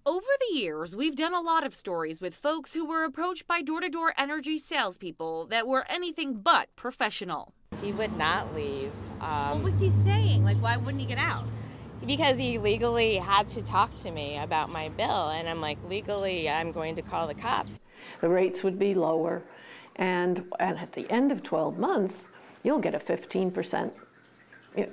Over the years, we've done a lot of stories with folks who were approached by door-to-door energy salespeople that were anything but professional. He would not leave. What was he saying? Like, why wouldn't he get out? Because he legally had to talk to me about my bill, and I'm like, legally, I'm going to call the cops. The rates would be lower, and at the end of 12 months, you'll get a 15%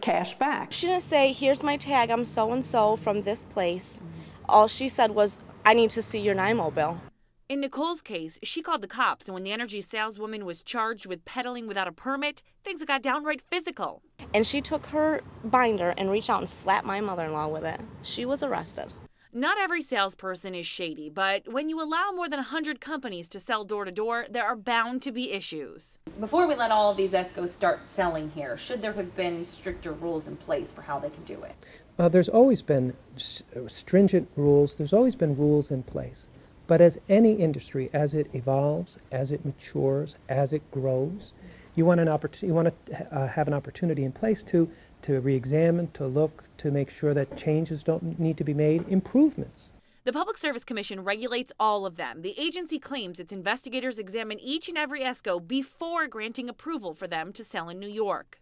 cash back. She didn't say, here's my tag, I'm so-and-so from this place. All she said was, I need to see your NIMO bill. In Nicole's case, she called the cops, and when the energy saleswoman was charged with peddling without a permit, things got downright physical. And she took her binder and reached out and slapped my mother-in-law with it. She was arrested. Not every salesperson is shady, but when you allow more than 100 companies to sell door-to-door, there are bound to be issues. Before we let all of these ESCOs start selling here, should there have been stricter rules in place for how they can do it? There's always been stringent rules. There's always been rules in place. But as any industry, as it evolves, as it matures, as it grows, you want to have an opportunity in place to re-examine, to look, to make sure that changes don't need to be made, improvements. The Public Service Commission regulates all of them. The agency claims its investigators examine each and every ESCO before granting approval for them to sell in New York.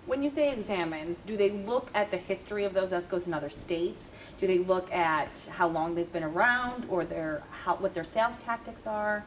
When you say examines, do they look at the history of those ESCOs in other states? Do they look at how long they've been around, or what their sales tactics are?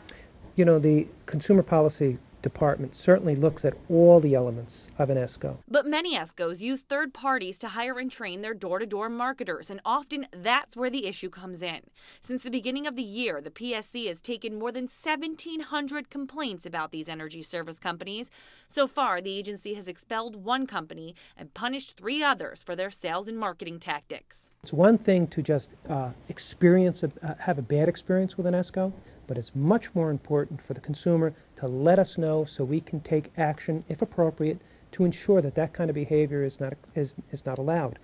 You know, the Consumer Policy Department certainly looks at all the elements of an ESCO. But many ESCOs use third parties to hire and train their door-to-door marketers, and often that's where the issue comes in. Since the beginning of the year, the PSC has taken more than 1,700 complaints about these energy service companies. So far, the agency has expelled one company and punished 3 others for their sales and marketing tactics. It's one thing to just have a bad experience with an ESCO, but it's much more important for the consumer to let us know so we can take action, if appropriate, to ensure that that kind of behavior is not allowed.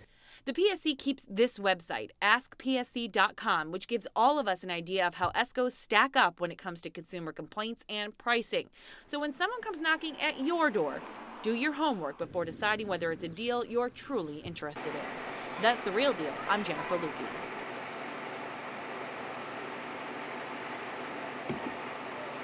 The PSC keeps this website, askpsc.com, which gives all of us an idea of how ESCOs stack up when it comes to consumer complaints and pricing. So when someone comes knocking at your door, do your homework before deciding whether it's a deal you're truly interested in. That's The Real Deal. I'm Jennifer Lukey.